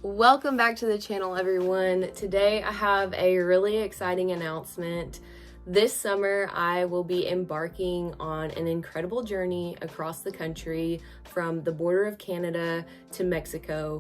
Welcome back to the channel, everyone. Today I have a really exciting announcement. This summer I will be embarking on an incredible journey across the country from the border of Canada to Mexico,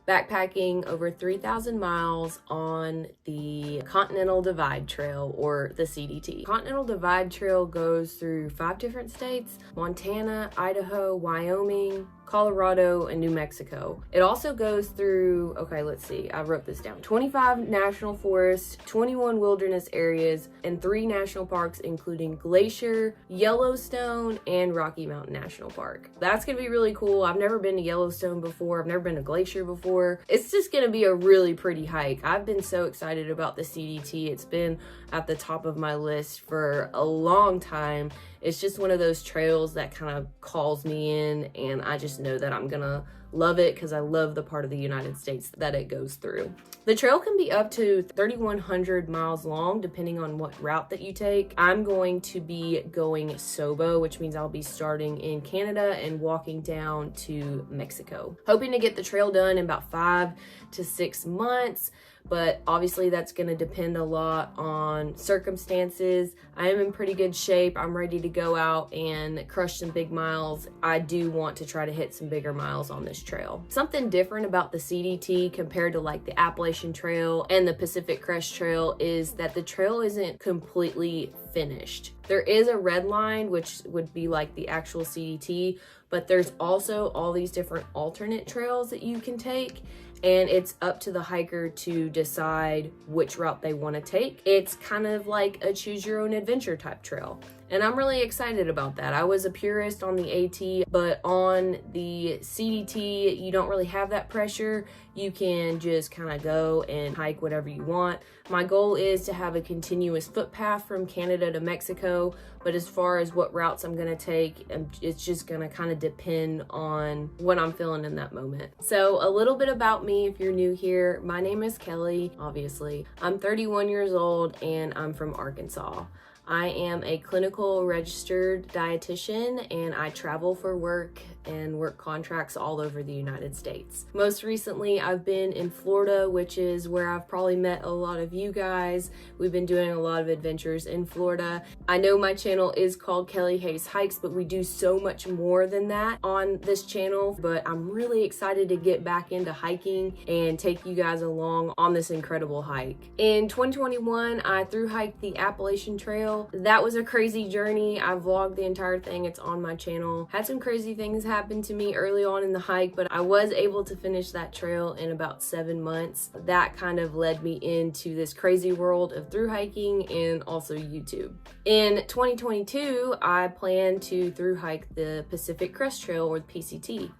backpacking over 3,000 miles on the Continental Divide Trail, or the CDT. Continental Divide Trail goes through 5 different states: Montana, Idaho, Wyoming, Colorado, and New Mexico. It also goes through, I wrote this down, 25 national forests, 21 wilderness areas, and 3 national parks, including Glacier, Yellowstone, and Rocky Mountain National Park. That's gonna be really cool. I've never been to Yellowstone before. I've never been to Glacier before. It's just gonna be a really pretty hike. I've been so excited about the CDT. It's been at the top of my list for a long time. It's just one of those trails that kind of calls me in, and I just know that I'm gonna love it because I love the part of the United States that it goes through. The trail can be up to 3,100 miles long depending on what route that you take. I'm going to be going SOBO, which means I'll be starting in Canada and walking down to Mexico. Hoping to get the trail done in about 5 to 6 months, but obviously that's going to depend a lot on circumstances. I am in pretty good shape. I'm ready to go out and crush some big miles. I do want to try to hit some bigger miles on this trail. Something different about the CDT compared to like the Appalachian Trail and the Pacific Crest Trail is that the trail isn't completely finished. There is a red line, which would be like the actual CDT, but there's also all these different alternate trails that you can take, and it's up to the hiker to decide which route they want to take. It's kind of like a choose your own adventure type trail, and I'm really excited about that. I was a purist on the AT, but on the CDT, you don't really have that pressure. You can just kind of go and hike whatever you want. My goal is to have a continuous footpath from Canada to Mexico, but as far as what routes I'm gonna take, it's just gonna kind of depend on what I'm feeling in that moment. So a little bit about me if you're new here. My name is Kelly, obviously. I'm 31 years old and I'm from Arkansas. I am a clinical registered dietitian and I travel for work and work contracts all over the United States. Most recently, I've been in Florida, which is where I've probably met a lot of you guys. We've been doing a lot of adventures in Florida. I know my channel is called Kelly Hayes Hikes, but we do so much more than that on this channel. But I'm really excited to get back into hiking and take you guys along on this incredible hike. In 2021, I thru hiked the Appalachian Trail. That was a crazy journey. I vlogged the entire thing. It's on my channel. Had some crazy things happen to me early on in the hike, but I was able to finish that trail in about 7 months. That kind of led me into this crazy world of thru hiking and also YouTube. In 2022, I plan to thru hike the Pacific Crest Trail, or the PCT.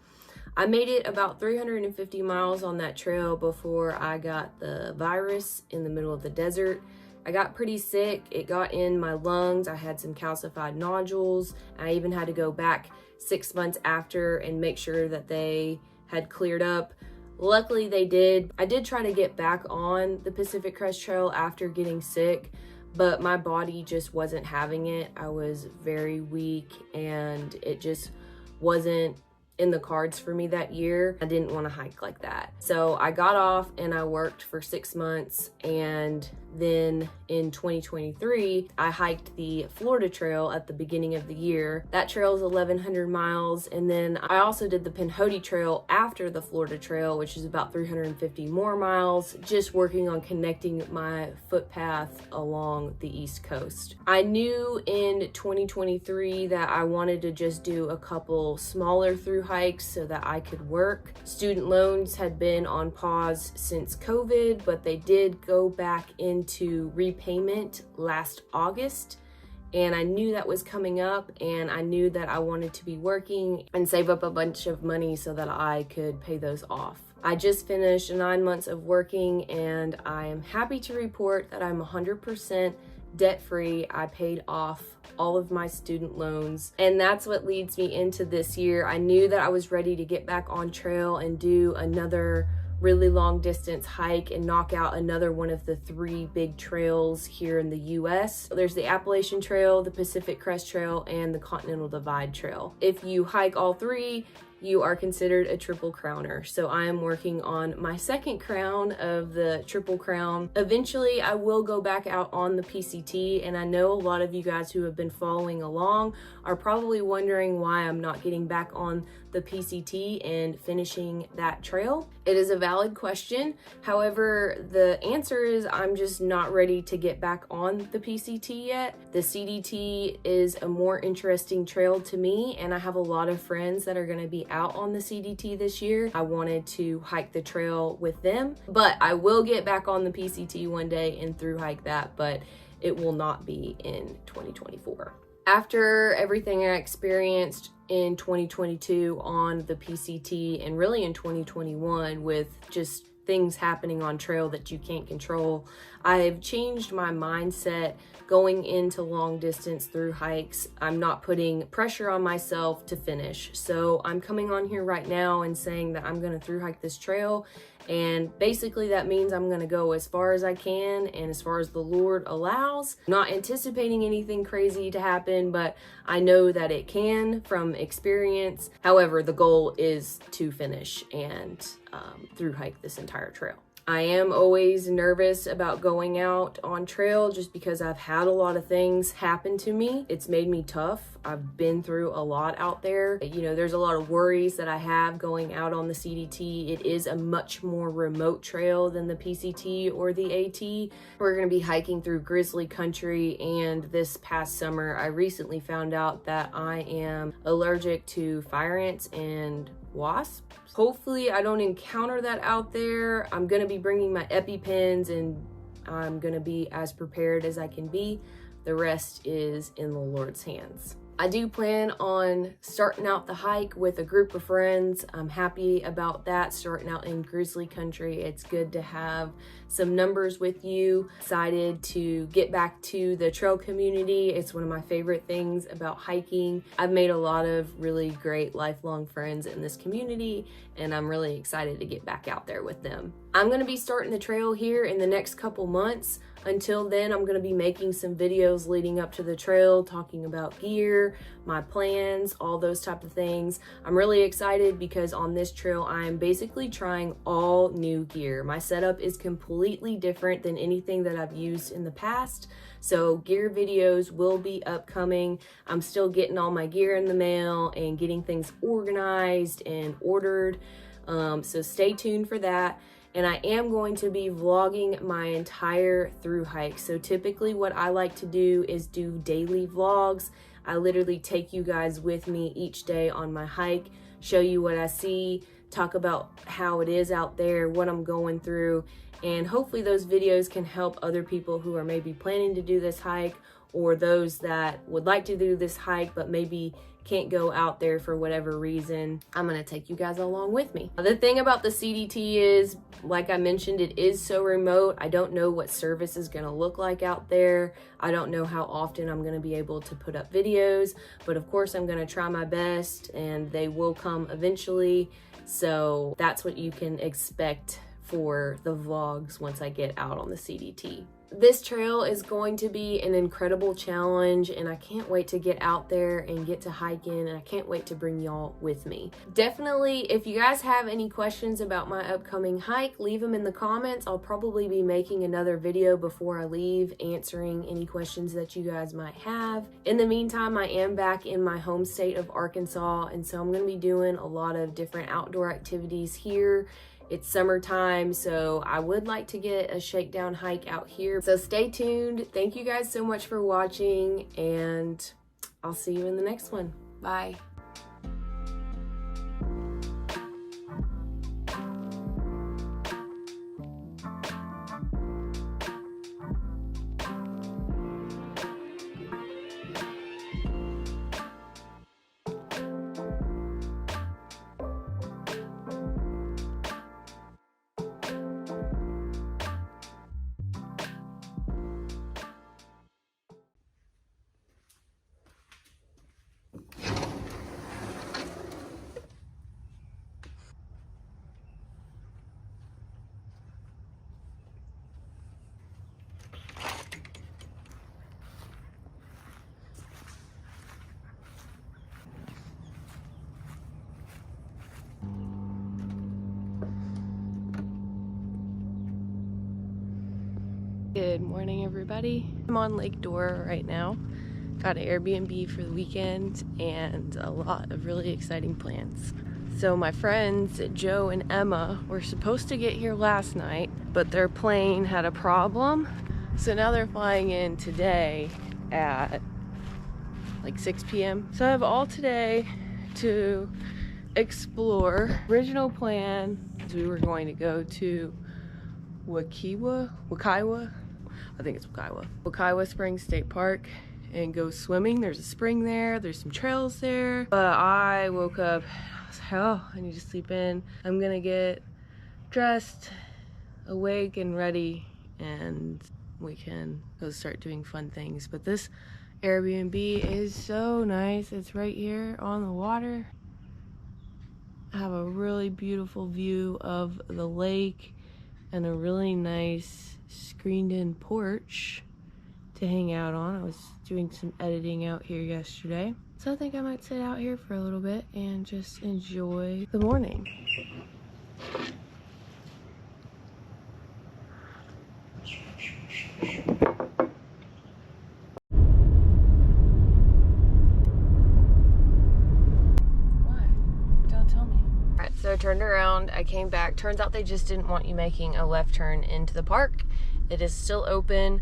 I made it about 350 miles on that trail before I got the virus in the middle of the desert. I got pretty sick. It got in my lungs. I had some calcified nodules. I even had to go back 6 months after and make sure that they had cleared up. Luckily they did. I did try to get back on the Pacific Crest Trail after getting sick, but my body just wasn't having it. I was very weak and it just wasn't in the cards for me that year. I didn't want to hike like that. So I got off and I worked for 6 months, and then in 2023, I hiked the Florida Trail at the beginning of the year. That trail is 1,100 miles. And then I also did the Pinhoti Trail after the Florida Trail, which is about 350 more miles, just working on connecting my footpath along the East Coast. I knew in 2023 that I wanted to just do a couple smaller through hikes so that I could work. Student loans had been on pause since COVID, but they did go back into repayment last August, and I knew that was coming up, and I knew that I wanted to be working and save up a bunch of money so that I could pay those off. I just finished 9 months of working, and I am happy to report that I'm 100% debt-free. I paid off all of my student loans, and that's what leads me into this year. I knew that I was ready to get back on trail and do another really long distance hike and knock out another one of the 3 big trails here in the US. There's the Appalachian Trail, the Pacific Crest Trail, and the Continental Divide Trail. If you hike all 3, you are considered a triple crowner. So I am working on my second crown of the triple crown. Eventually I will go back out on the PCT, and I know a lot of you guys who have been following along are probably wondering why I'm not getting back on the PCT and finishing that trail. It is a valid question. However, the answer is I'm just not ready to get back on the PCT yet. The CDT is a more interesting trail to me, and I have a lot of friends that are going to be out on the CDT this year. I wanted to hike the trail with them, but I will get back on the PCT one day and through hike that, but it will not be in 2024. After everything I experienced in 2022 on the PCT and really in 2021 with just things happening on trail that you can't control, I've changed my mindset going into long distance through hikes. I'm not putting pressure on myself to finish. So I'm coming on here right now and saying that I'm gonna through hike this trail, and basically that means I'm gonna go as far as I can and as far as the Lord allows. Not anticipating anything crazy to happen, but I know that it can from experience. However, the goal is to finish and through hike this entire trail. I am always nervous about going out on trail just because I've had a lot of things happen to me. It's made me tough. I've been through a lot out there. You know, there's a lot of worries that I have going out on the CDT. It is a much more remote trail than the PCT or the AT. We're going to be hiking through grizzly country, and this past summer I recently found out that I am allergic to fire ants and wasps. Hopefully I don't encounter that out there. I'm gonna be bringing my EpiPens, and I'm gonna be as prepared as I can be. The rest is in the Lord's hands. I do plan on starting out the hike with a group of friends. I'm happy about that, starting out in grizzly country. It's good to have some numbers with you. Excited to get back to the trail community. It's one of my favorite things about hiking. I've made a lot of really great lifelong friends in this community, and I'm really excited to get back out there with them. I'm gonna be starting the trail here in the next couple months. Until then, I'm going to be making some videos leading up to the trail, talking about gear, my plans, all those type of things. I'm really excited because on this trail, I'm basically trying all new gear. My setup is completely different than anything that I've used in the past. So gear videos will be upcoming. I'm still getting all my gear in the mail and getting things organized and ordered. So stay tuned for that. And I am going to be vlogging my entire through hike. So typically what I like to do is do daily vlogs. I literally take you guys with me each day on my hike, show you what I see, talk about how it is out there, what I'm going through, and hopefully those videos can help other people who are maybe planning to do this hike, or those that would like to do this hike but maybe can't go out there for whatever reason. I'm gonna take you guys along with me. The thing about the CDT is, like I mentioned, it is so remote. I don't know what service is gonna look like out there. I don't know how often I'm gonna be able to put up videos, but of course I'm gonna try my best, and they will come eventually. So that's what you can expect for the vlogs once I get out on the CDT. This trail is going to be an incredible challenge, and I can't wait to get out there and get to hiking, and I can't wait to bring y'all with me. Definitely, if you guys have any questions about my upcoming hike, leave them in the comments. I'll probably be making another video before I leave answering any questions that you guys might have. In the meantime, I am back in my home state of Arkansas, and so I'm going to be doing a lot of different outdoor activities here. It's summertime, so I would like to get a shakedown hike out here. So stay tuned. Thank you guys so much for watching, and I'll see you in the next one. Bye. Good morning, everybody. I'm on Lake Dora right now. Got an Airbnb for the weekend and a lot of really exciting plans. So my friends Joe and Emma were supposed to get here last night, but their plane had a problem. So now they're flying in today at like 6 p.m. So I have all today to explore. Original plan is we were going to go to Wakaiwa, I think it's Wakaiwa Springs State Park and go swimming. There's a spring there, there's some trails there. But I woke up, I was like, oh, I need to sleep in. I'm gonna get dressed, awake and ready, and we can go start doing fun things. But this Airbnb is so nice. It's right here on the water. I have a really beautiful view of the lake and a really nice screened in porch to hang out on. I was doing some editing out here yesterday. So I think I might sit out here for a little bit and just enjoy the morning. So I turned around, I came back. Turns out they just didn't want you making a left turn into the park. It is still open.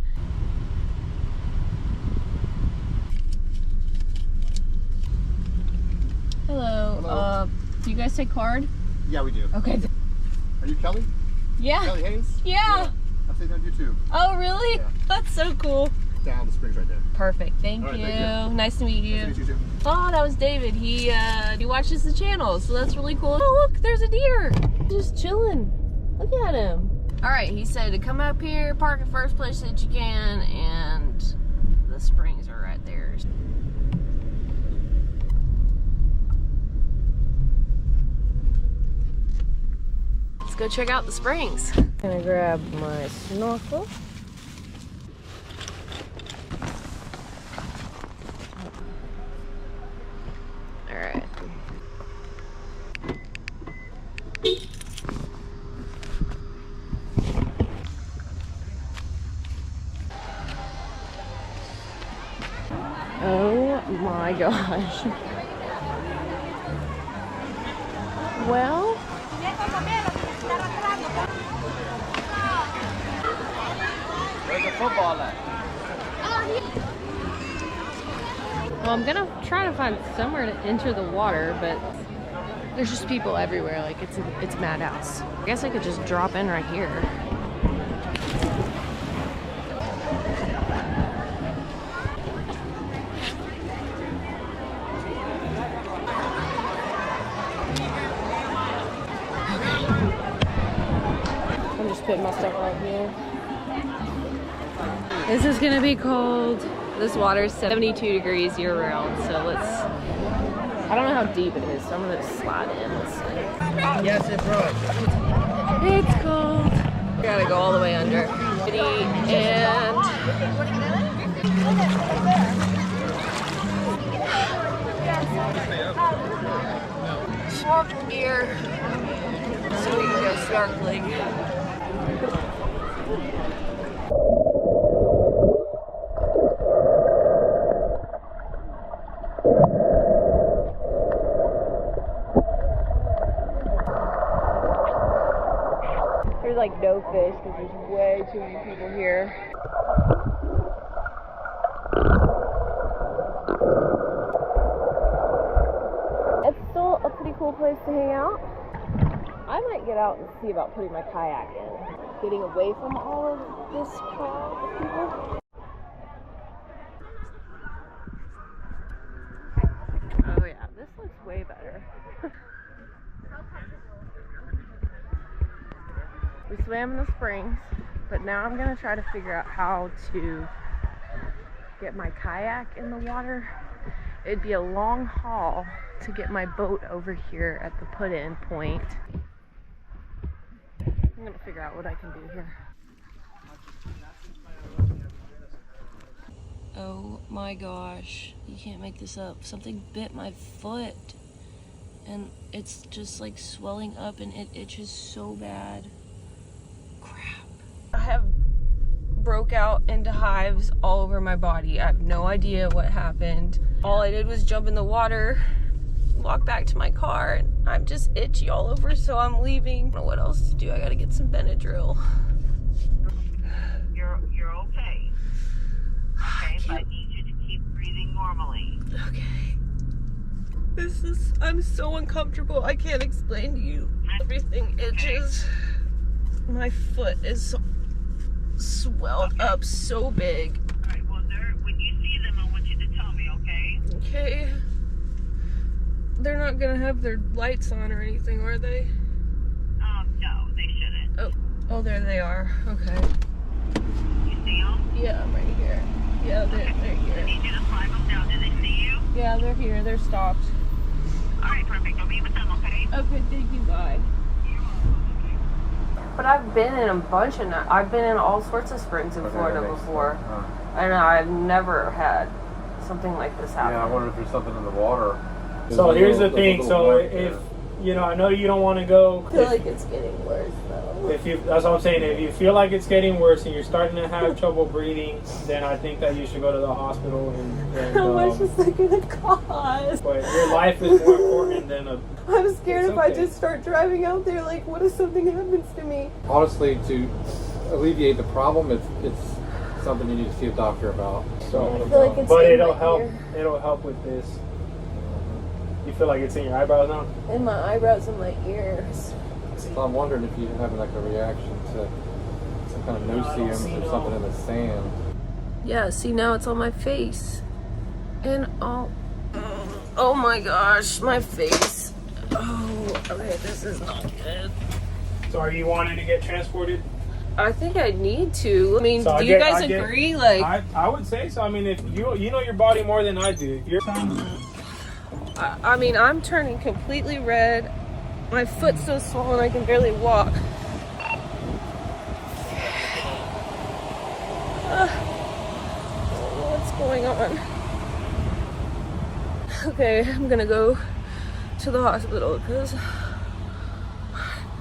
Hello. Hello. Do you guys take card? Yeah, we do. Okay. Are you Kelly? Yeah. Kelly Hayes? Yeah. I've seen you on YouTube. Oh, really? Yeah. That's so cool. Down the springs right there. Perfect. Thank All right, you. thank you. Nice to meet you. Nice to meet you too. Oh, that was David. He watches the channel, so that's really cool. Oh, look, there's a deer. Just chilling. Look at him. All right, he said to come up here, park the first place that you can, and the springs are right there. Let's go check out the springs. I'm gonna grab my snorkel. All right. Oh my gosh. Well, There's a football at. I'm gonna try to find somewhere to enter the water, but there's just people everywhere. Like it's madhouse. I guess I could just drop in right here. I'm just putting my stuff right here. This is gonna be cold. This water's 72 degrees year round, so I don't know how deep it is, so I'm gonna slide in. Let's see. Yes, it's right. It's cold. We gotta go all the way under. And swap gear so we can go snorkeling. There's like no fish because there's way too many people here. It's still a pretty cool place to hang out. I might get out and see about putting my kayak in. Getting away from all of this crowd of people. Oh yeah, this looks way better. We swam in the springs, but now I'm gonna try to figure out how to get my kayak in the water. It'd be a long haul to get my boat over here at the put-in point. I'm gonna figure out what I can do here. Oh my gosh, you can't make this up. Something bit my foot and it's just like swelling up and it itches so bad. Crap. I have broken broke out into hives all over my body. I have no idea what happened. All I did was jump in the water, walk back to my car, and I'm just itchy all over, so I'm leaving. I don't know what else to do. I gotta get some Benadryl. You're okay. Okay, but I need you to keep breathing normally. Okay. I'm so uncomfortable. I can't explain to you. Everything itches. My foot is swelled up so big. Alright, well, when you see them, I want you to tell me, okay? Okay. They're not gonna have their lights on or anything, are they? No, they shouldn't. Oh, there they are. Okay. You see them? Yeah, I'm right here. Yeah, they're I here. need you to slide them down. Do they see you? Yeah, they're here. They're stopped. Alright, perfect. I'll be with them, okay? Okay, thank you, bye. But I've been in a bunch of, I've been in all sorts of springs in Florida before. And I've never had something like this happen. Yeah, I wonder if there's something in the water. So here's the thing. So if you know, I know you don't want to go. I feel like it's getting worse though. That's what I'm saying. If you feel like it's getting worse and you're starting to have trouble breathing, then I think that you should go to the hospital. And How much is it gonna cost? But your life is more important than a. I'm scared if I okay. just start driving out there. Like, what if something happens to me? Honestly, to alleviate the problem, it's something you need to see a doctor about. So, I feel like it's but in it'll my help. ear. It'll help with this. You feel like it's in your eyebrows now? In my eyebrows and my ears. So I'm wondering if you're having like a reaction to some kind of no-see-ums or something in the sand. Yeah, see, now it's on my face. And oh my gosh, my face. Oh, okay, this is not good. So are you wanting to get transported? I think I need to. I mean, So do you guys agree? Like, I would say so. I mean, if you know your body more than I do. If you're I mean, I'm turning completely red. My foot's so swollen I can barely walk. What's going on? Okay, I'm gonna go to the hospital because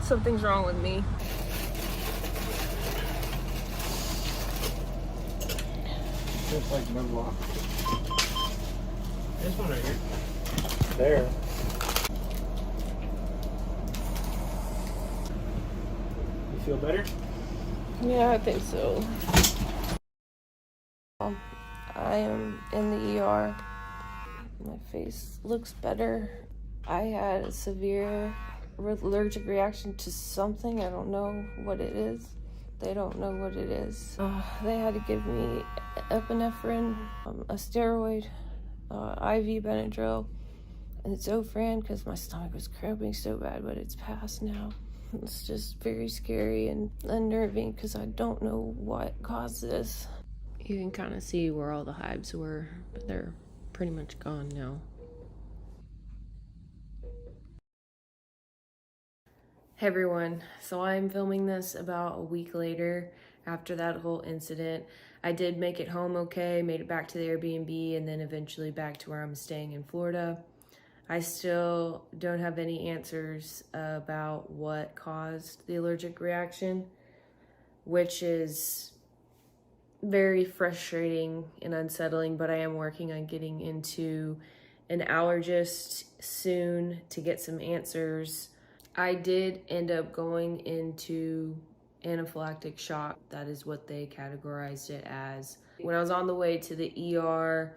something's wrong with me. There's like no lock. this one right here. There. You feel better? Yeah, I think so. I am in the ER. My face looks better. I had a severe allergic reaction to something. I don't know what it is. They don't know what it is. They had to give me epinephrine, a steroid, IV Benadryl, and Zofran because my stomach was cramping so bad, but it's passed now. It's just very scary and unnerving because I don't know what caused this. You can kind of see where all the hives were, but they're pretty much gone now. Hey everyone, so I'm filming this about a week later after that whole incident. I did make it home okay, made it back to the Airbnb, and then eventually back to where I'm staying in Florida. I still don't have any answers about what caused the allergic reaction, which is very frustrating and unsettling, but I am working on getting into an allergist soon to get some answers. I did end up going into anaphylactic shock. That is what they categorized it as. When I was on the way to the ER,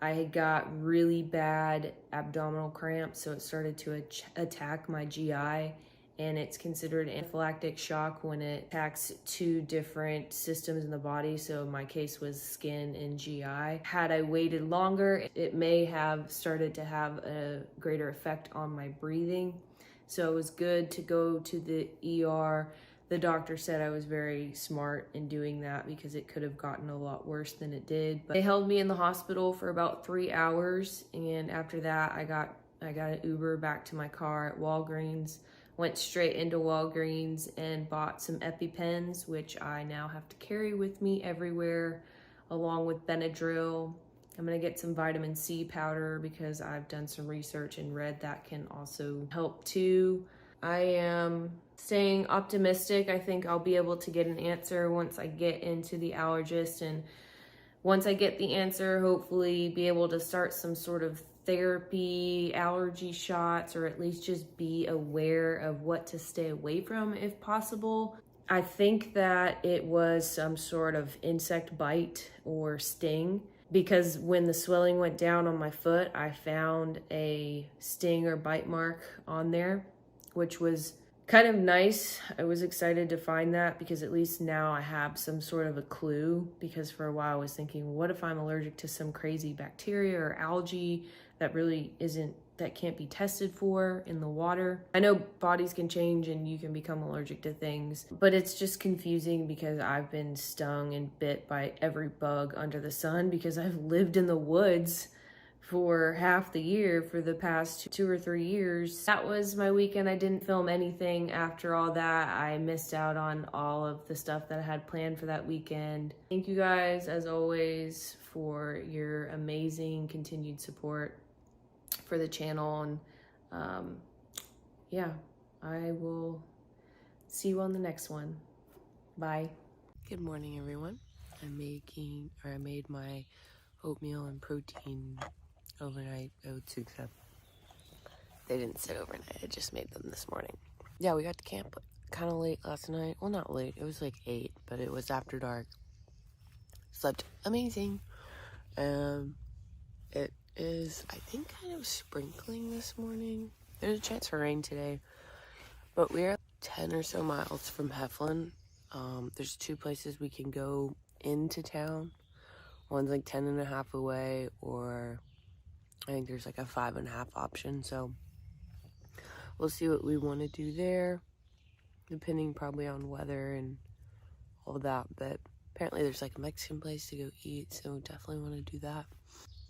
I had got really bad abdominal cramps, so it started to attack my GI, and it's considered anaphylactic shock when it attacks two different systems in the body. So my case was skin and GI. Had I waited longer, it may have started to have a greater effect on my breathing. So it was good to go to the ER. The doctor said I was very smart in doing that because it could have gotten a lot worse than it did. But they held me in the hospital for about 3 hours, and after that I got an Uber back to my car at Walgreens. Went straight into Walgreens and bought some EpiPens, which I now have to carry with me everywhere, along with Benadryl. I'm gonna get some vitamin C powder because I've done some research and read that can also help too. I am staying optimistic. I think I'll be able to get an answer once I get into the allergist, and once I get the answer, hopefully be able to start some sort of therapy, allergy shots, or at least just be aware of what to stay away from if possible. I think that it was some sort of insect bite or sting, because when the swelling went down on my foot, I found a sting or bite mark on there, which was kind of nice. I was excited to find that because at least now I have some sort of a clue, because for a while I was thinking, what if I'm allergic to some crazy bacteria or algae that really that can't be tested for in the water. I know bodies can change and you can become allergic to things, but it's just confusing because I've been stung and bit by every bug under the sun because I've lived in the woods for half the year for the past 2 or 3 years. That was my weekend. I didn't film anything after all that. I missed out on all of the stuff that I had planned for that weekend. Thank you guys, as always, for your amazing continued support for the channel. And yeah, I will see you on the next one. Bye. Good morning, everyone. I made my oatmeal and protein overnight oats, except they didn't sit overnight. I just made them this morning. Yeah, we got to camp kind of late last night. Well, not late. It was like 8, but it was after dark. Slept amazing. It is, I think, kind of sprinkling this morning. There's a chance for rain today, but we're 10 or so miles from Heflin. There's 2 places we can go into town. One's like 10.5 away, or I think there's like a 5.5 option. So we'll see what we want to do there, depending probably on weather and all that. But apparently there's like a Mexican place to go eat, so definitely want to do that.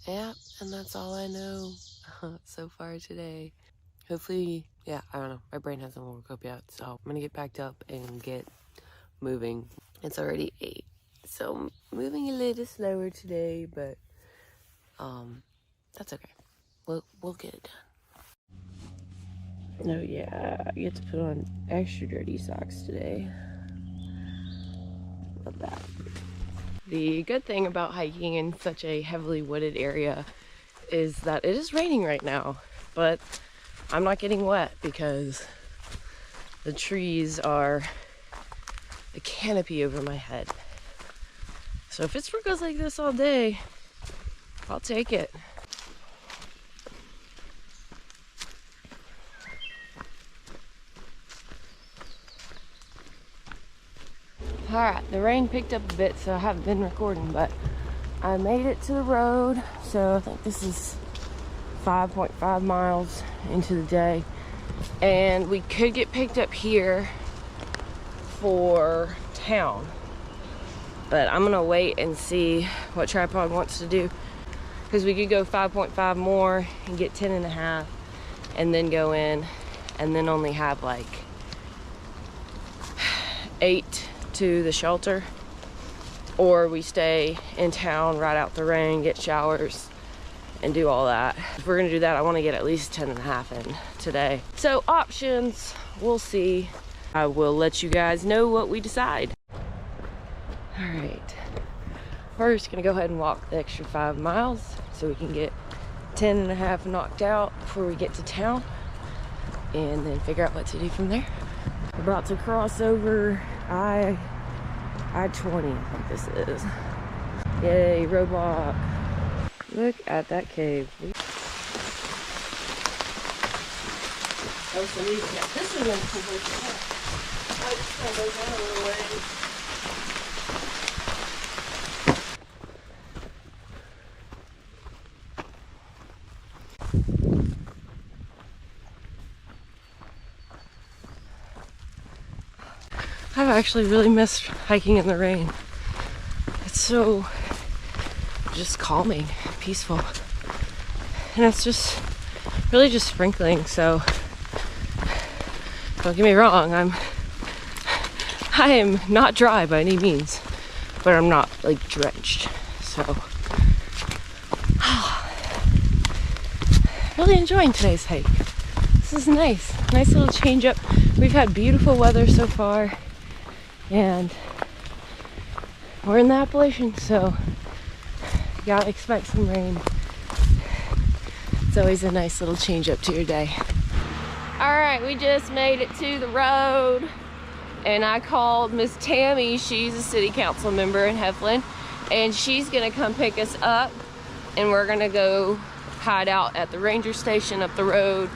Yeah, and that's all I know so far today. Hopefully, yeah, I don't know. My brain hasn't woke up yet, so I'm gonna get packed up and get moving. It's already 8, so I'm moving a little slower today, but that's okay. We'll get it done. Oh yeah, I get to put on extra dirty socks today. Love that. The good thing about hiking in such a heavily wooded area is that it is raining right now, but I'm not getting wet because the trees are a canopy over my head. So if it sprinkles like this all day, I'll take it. Alright, the rain picked up a bit, so I haven't been recording, but I made it to the road. So I think this is 5.5 miles into the day, and we could get picked up here for town, but I'm gonna wait and see what Tripod wants to do, because we could go 5.5 more and get 10.5 and then go in and then only have like 8 to the shelter, or we stay in town, ride out the rain, get showers, and do all that. If we're gonna do that, I want to get at least 10.5 in today. So options, we'll see. I will let you guys know what we decide. All right, we're just gonna go ahead and walk the extra 5 miles so we can get 10.5 knocked out before we get to town, and then figure out what to do from there. We're about to cross over I-20, I think this is. Yay, roadblock. Look at that cave. Oh, so we got this one. I just kind of goes down a little way. I've actually really missed hiking in the rain. It's so just calming, peaceful. And it's just really just sprinkling, so don't get me wrong, I am not dry by any means, but I'm not like drenched. So really enjoying today's hike. This this is nice. Nice little change up. We've had beautiful weather so far, and we're in the Appalachians, so you gotta expect some rain. It's always a nice little change up to your day. All right, we just made it to the road, and I called Miss Tammy. She's a city council member in Heflin, and she's gonna come pick us up, and we're gonna go hide out at the ranger station up the road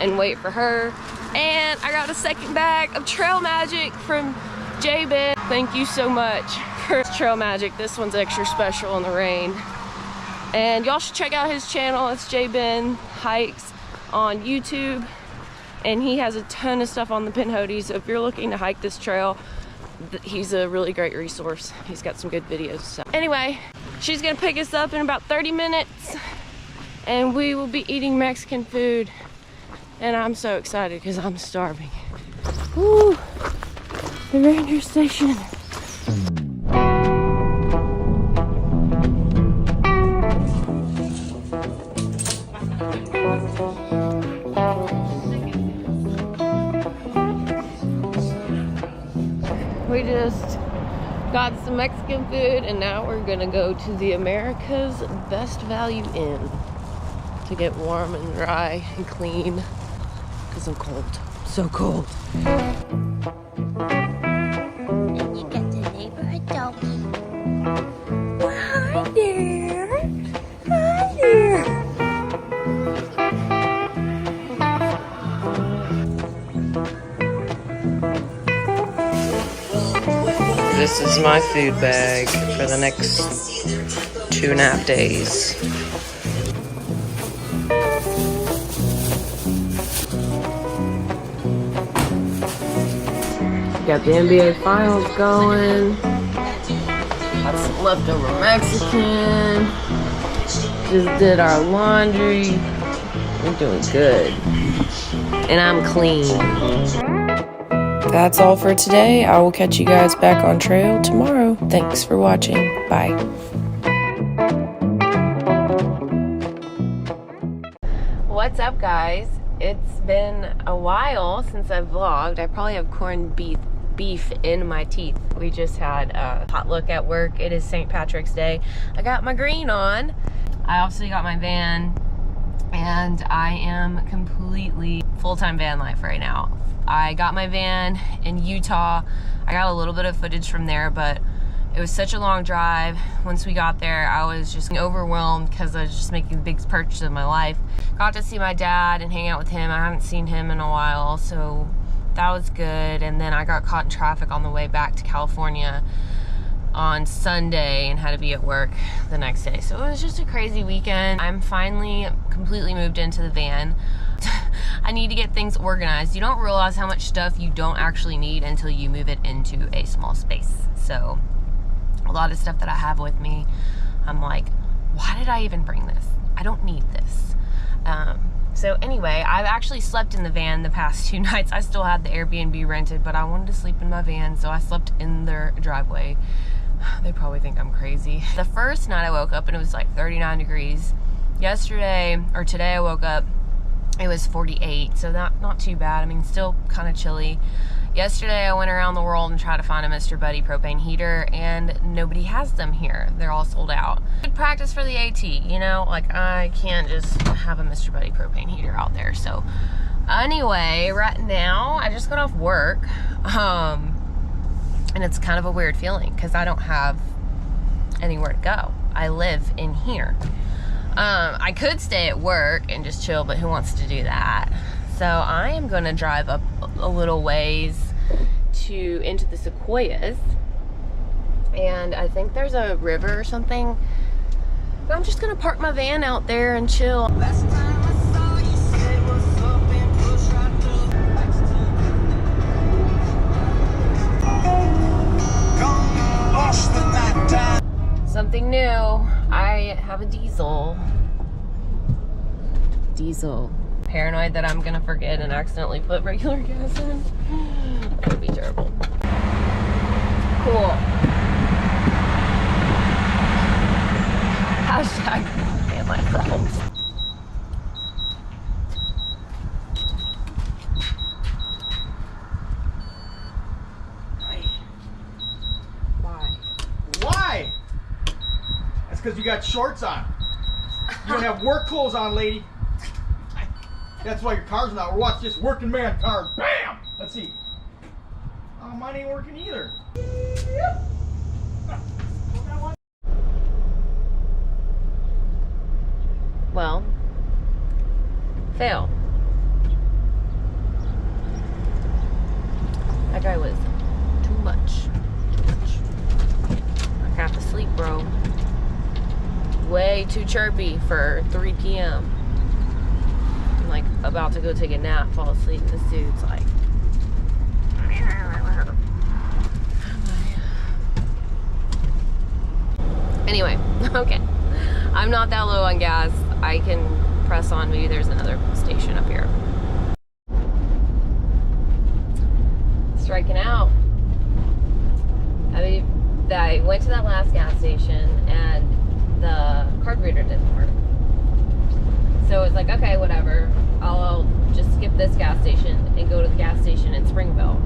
and wait for her. And I got a second bag of Trail Magic from J-Ben. Thank you so much for Trail Magic. This one's extra special in the rain. And y'all should check out his channel. It's J-Ben Hikes on YouTube. And he has a ton of stuff on the Pinhoti. So if you're looking to hike this trail, he's a really great resource. He's got some good videos. So anyway, she's gonna pick us up in about 30 minutes. And we will be eating Mexican food. And I'm so excited because I'm starving. Woo! The ranger station. We just got some Mexican food, and now we're gonna go to the America's Best Value Inn to get warm and dry and clean because I'm cold. So cold. And you got the neighborhood doggy. Well, hi there. Hi there. This is my food bag for the next 2.5 days. Got the NBA finals going. Got some leftover Mexican. Just did our laundry. We're doing good. And I'm clean. That's all for today. I will catch you guys back on trail tomorrow. Thanks for watching. Bye. What's up, guys? It's been a while since I've vlogged. I probably have corned beef in my teeth. We just had a potluck at work. It is St. Patrick's Day. I got my green on. I also got my van, and I am completely full-time van life right now. I got my van in Utah. I got a little bit of footage from there, but it was such a long drive. Once we got there, I was just overwhelmed because I was just making the biggest purchase of my life. Got to see my dad and hang out with him. I haven't seen him in a while, so that was good. And then I got caught in traffic on the way back to California on Sunday and had to be at work the next day. So it was just a crazy weekend. I'm finally completely moved into the van. I need to get things organized. You don't realize how much stuff you don't actually need until you move it into a small space. So a lot of stuff that I have with me, I'm like, why did I even bring this? I don't need this. So anyway, I've actually slept in the van the past 2 nights. I still had the Airbnb rented, but I wanted to sleep in my van, so I slept in their driveway. They probably think I'm crazy. The first night I woke up and it was like 39 degrees. Yesterday, or today I woke up, it was 48, so not too bad. I mean, still kind of chilly. Yesterday I went around the world and tried to find a Mr. Buddy propane heater, and nobody has them here. They're all sold out. Good practice for the AT, you know? Like, I can't just have a Mr. Buddy propane heater out there. So anyway, right now I just got off work, and it's kind of a weird feeling because I don't have anywhere to go. I live in here. I could stay at work and just chill, but who wants to do that? So I am gonna drive up a little ways into the sequoias, and I think there's a river or something. But I'm just gonna park my van out there and chill. Something new. I have a diesel. Paranoid that I'm gonna forget and accidentally put regular gas in. That would be terrible. Cool. Hashtag man life problems. because you got shorts on. You don't have work clothes on, lady. That's why your car's not. Or watch this working man car. Bam! Let's see. Oh, mine ain't working either. Well, fail. That guy was too much. I have to sleep, bro. Way too chirpy for 3 p.m. I'm like about to go take a nap, fall asleep, and this dude's like. Anyway, okay. I'm not that low on gas. I can press on. Maybe there's another station up here. Striking out. I went to that last gas station and the card reader didn't work. So it's like, okay, whatever. I'll just skip this gas station and go to the gas station in Springville.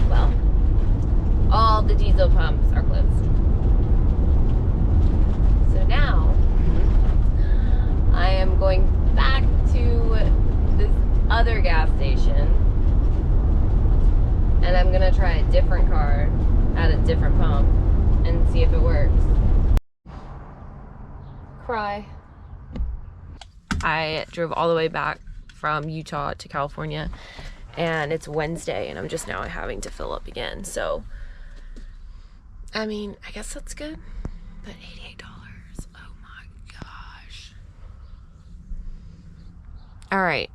Well, all the diesel pumps are closed. So now I am going back to this other gas station and I'm gonna try a different card at a different pump and see if it works. Cry. I drove all the way back from Utah to California and it's Wednesday and I'm just now having to fill up again. So, I mean, I guess that's good, but $88. Oh my gosh. All right,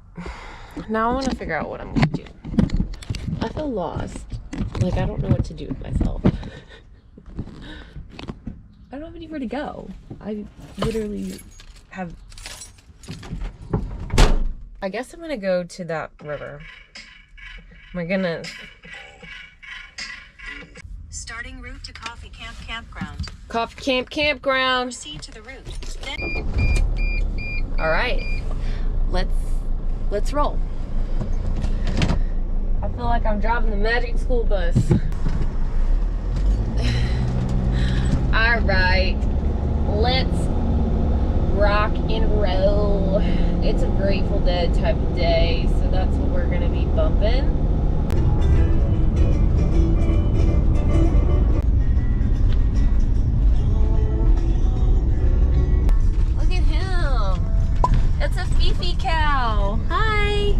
now I want to figure out what I'm gonna do. I feel lost. Like, I don't know what to do with myself. I don't have anywhere to go. I literally have... I guess I'm gonna go to that river. We're gonna... Starting route to Coffee Camp Campground. Coffee Camp Campground. Proceed to the route. Then... All right, let's roll. I feel like I'm driving the magic school bus. All right, let's rock and roll. It's a Grateful Dead type of day, so that's what we're gonna be bumping. Look at him. It's a Fifi cow. Hi.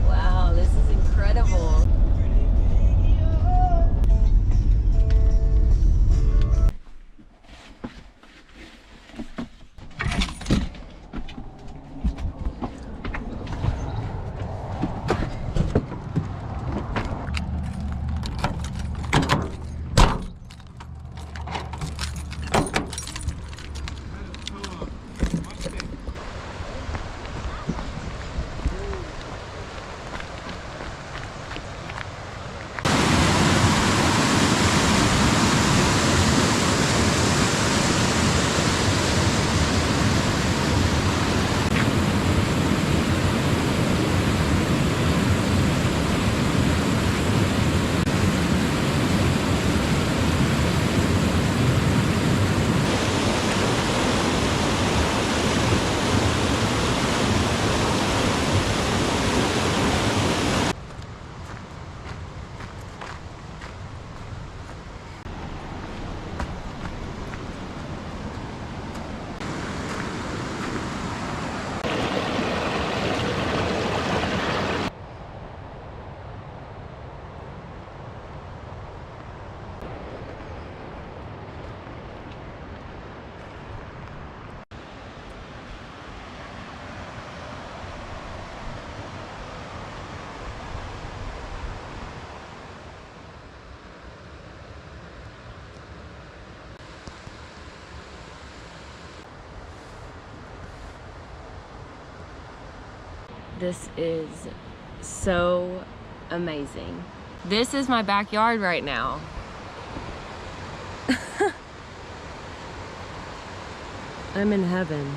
Wow, this is incredible. This is so amazing. This is my backyard right now. I'm in heaven.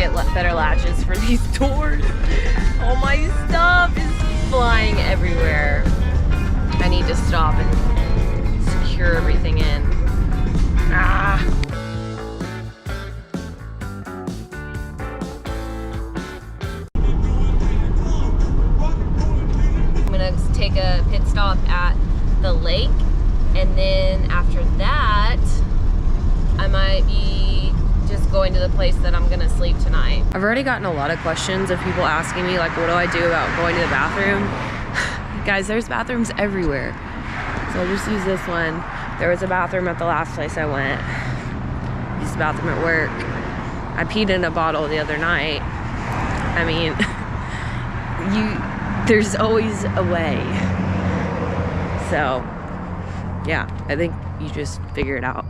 get better latches for these doors. All my stuff is flying everywhere. I need to stop and secure everything in. Ah! I'm gonna take a pit stop at the lake, and then after that, I might be just going to the place that I'm gonna sleep tonight. I've already gotten a lot of questions of people asking me, like, what do I do about going to the bathroom? Guys, there's bathrooms everywhere. So I'll just use this one. There was a bathroom at the last place I went. Used the bathroom at work. I peed in a bottle the other night. I mean, there's always a way. So, yeah, I think you just figure it out.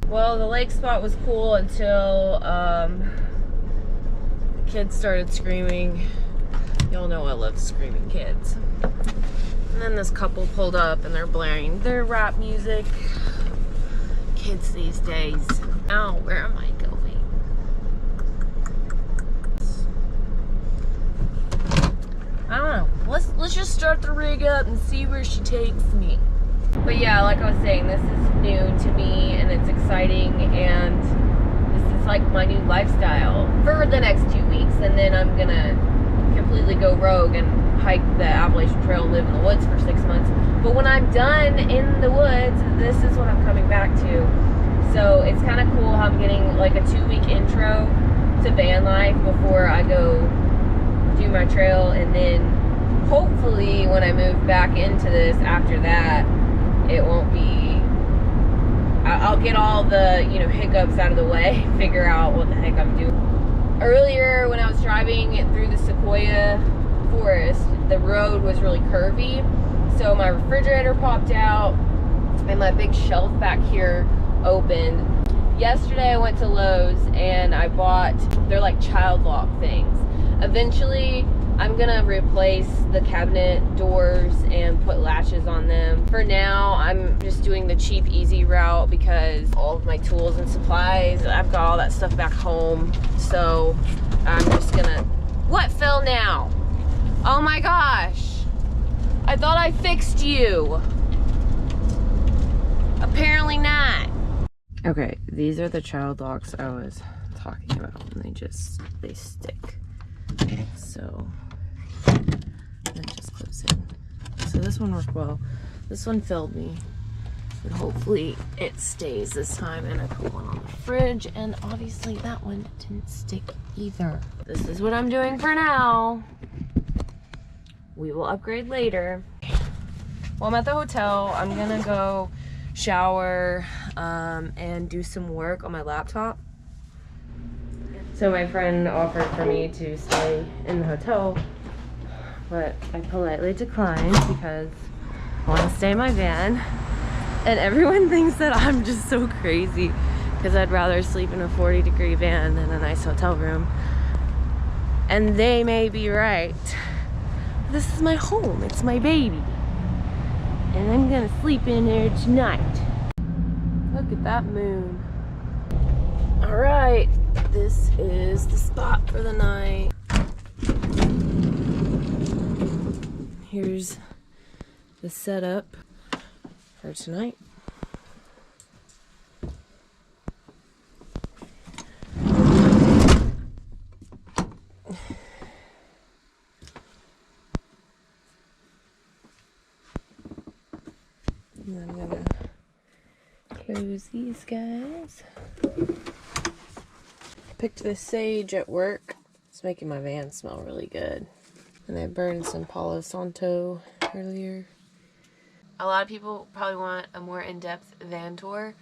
Well, the lake spot was cool until the kids started screaming. Y'all know I love screaming kids. And then this couple pulled up and they're blaring their rap music. Kids these days. Now, where am I going? I don't know. Let's just start the rig up and see where she takes me. But yeah, like I was saying, this is new to me and it's exciting, and this is like my new lifestyle for the next 2 weeks, and then I'm gonna completely go rogue and hike the Appalachian Trail and live in the woods for 6 months. But when I'm done in the woods, this is what I'm coming back to. So it's kind of cool how I'm getting like a 2-week intro to van life before I go do my trail, and then hopefully when I move back into this after that, it won't be, I'll get all the, you know, hiccups out of the way, figure out what the heck I'm doing. Earlier when I was driving through the sequoia forest, the road was really curvy, so my refrigerator popped out and my big shelf back here opened. Yesterday I went to Lowe's and I bought, they're like child lock things. Eventually I'm gonna replace the cabinet doors and put latches on them. For now, I'm just doing the cheap, easy route because all of my tools and supplies, I've got all that stuff back home. So I'm just gonna, what fell now? Oh my gosh. I thought I fixed you. Apparently not. Okay, these are the child locks I was talking about, and they stick. So that just clips in. So this one worked well. This one failed me, and hopefully it stays this time. And I put one on the fridge, and obviously that one didn't stick either. This is what I'm doing for now. We will upgrade later. Well, I'm at the hotel. I'm gonna go shower and do some work on my laptop. So my friend offered for me to stay in the hotel, but I politely declined because I want to stay in my van. And everyone thinks that I'm just so crazy because I'd rather sleep in a 40-degree van than a nice hotel room. And they may be right. This is my home, it's my baby. And I'm gonna sleep in there tonight. Look at that moon. All right. This is the spot for the night. Here's the setup for tonight. And I'm gonna close these guys. Picked this sage at work. It's making my van smell really good. And I burned some Palo Santo earlier. A lot of people probably want a more in-depth van tour,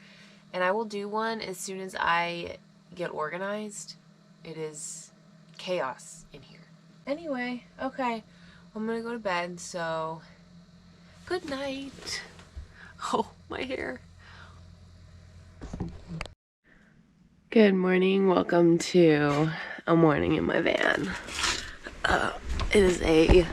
and I will do one as soon as I get organized. It is chaos in here. Anyway, okay, I'm gonna go to bed, so good night. Oh, my hair. Good morning, welcome to a morning in my van. It is a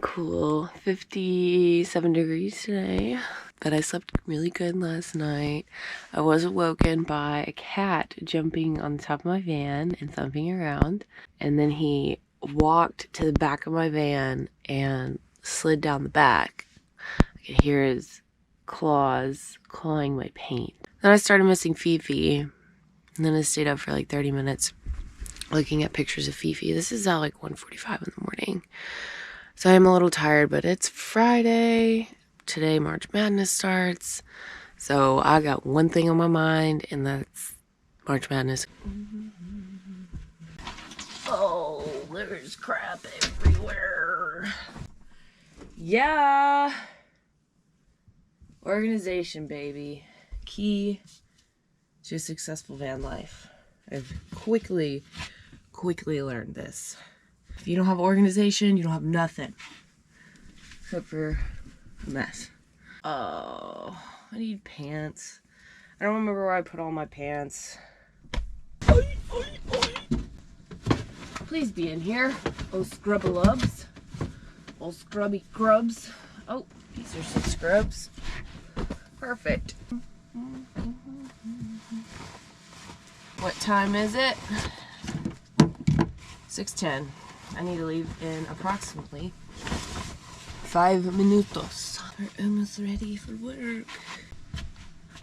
cool 57 degrees today, but I slept really good last night. I was awoken by a cat jumping on the top of my van and thumping around, and then he walked to the back of my van and slid down the back. I could hear his claws clawing my paint. Then I started missing Fifi, and then I stayed up for like 30 minutes looking at pictures of Fifi. This is at like 1:45 in the morning. So I'm a little tired, but it's Friday. Today March Madness starts. So I got one thing on my mind, and that's March Madness. Oh, there's crap everywhere. Yeah. Organization, baby. Key to a successful van life. I've quickly learned this. If you don't have organization, you don't have nothing. Except for a mess. Oh, I need pants. I don't remember where I put all my pants. Please be in here. Oh, scrubbalubs. Oh, scrubby grubs. Oh, these are some scrubs. Perfect. What time is it? 6:10. I need to leave in approximately 5 minutos. We're almost ready for work.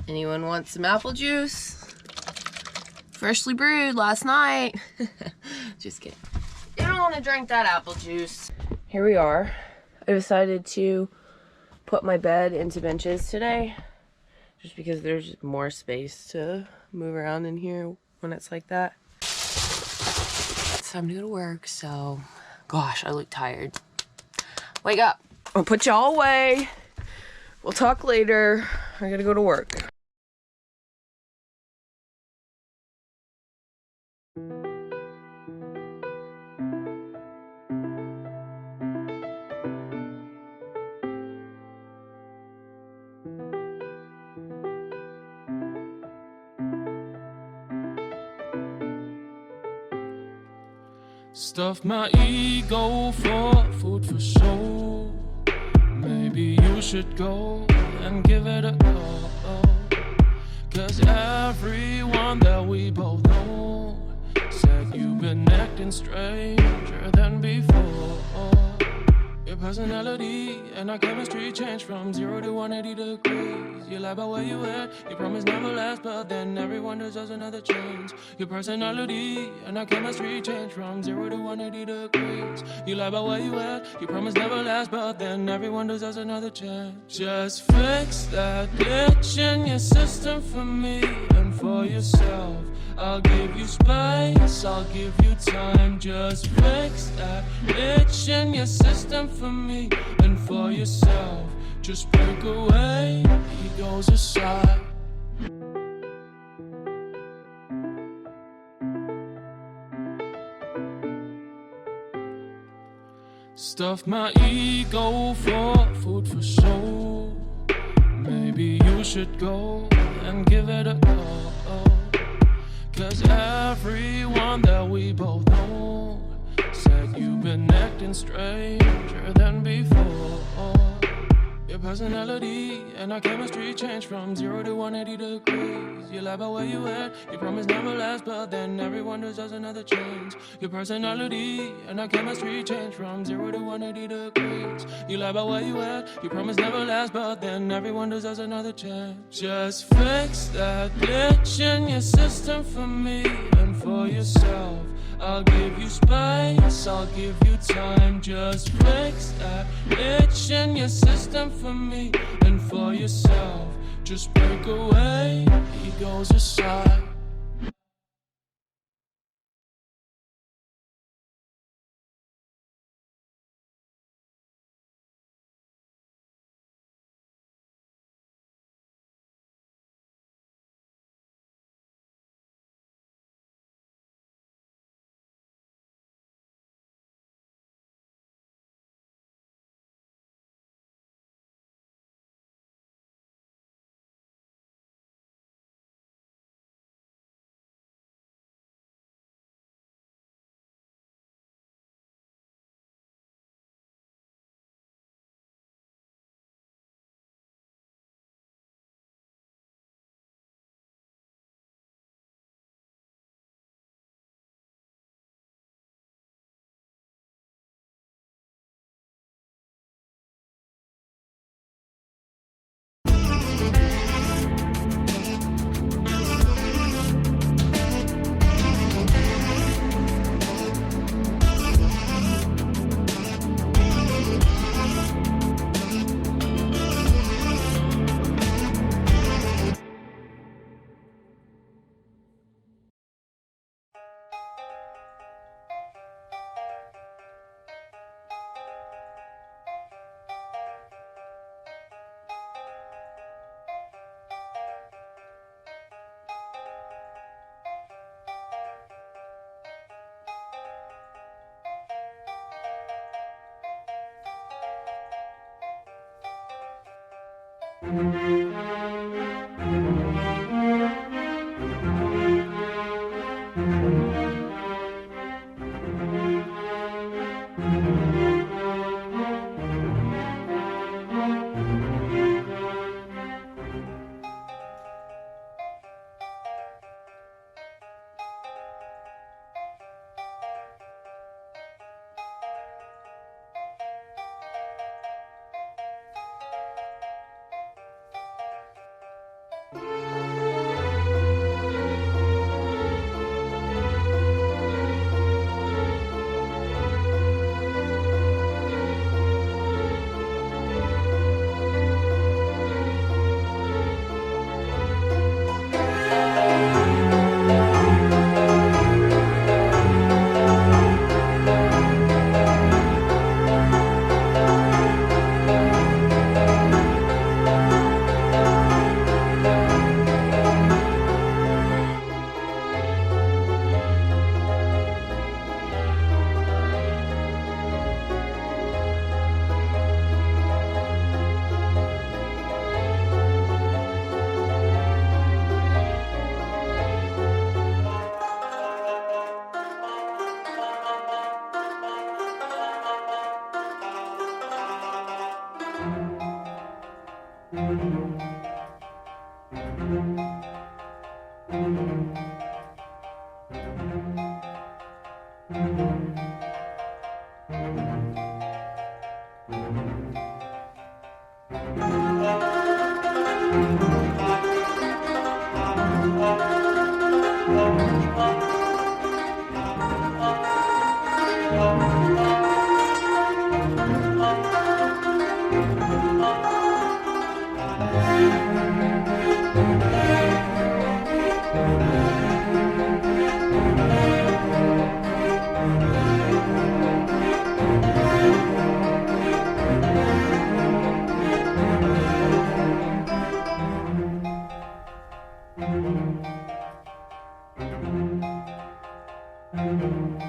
Anyone want some apple juice? Freshly brewed last night. Just kidding. You don't want to drink that apple juice. Here we are. I decided to put my bed into benches today, just because there's more space to move around in here when it's like that. It's time to go to work, so gosh, I look tired. Wake up. I'll put y'all away. We'll talk later. I gotta go to work. Stuff my ego for food for soul. Maybe you should go and give it a go. 'Cause everyone that we both know said you've been acting stranger than before. Your personality and our chemistry changed from 0 to 180 degrees. You lie about where you at, you promise never last, but then everyone deserves another chance. Your personality and our chemistry changed from 0 to 180 degrees. You lie about where you at, you promise never last, but then everyone deserves another chance. Just fix that glitch in your system for me and for yourself. I'll give you space, I'll give you time. Just fix that glitch in your system for me and for yourself. Just break away, egos aside. Stuff my ego for food for soul. Maybe you should go and give it a go. 'Cause everyone that we both know said you've been acting stranger than before. Your personality and our chemistry changed from 0 to 180 degrees. You lie about where you at, you promise never last, but then everyone deserves another chance. Your personality and our chemistry changed from 0 to 180 degrees. You lie about where you at, you promise never last, but then everyone deserves another chance. Just fix that glitch in your system for me and for yourself. I'll give you space, I'll give you time. Just fix that glitch in your system for me and for yourself. Just break away, egos aside. Thank you.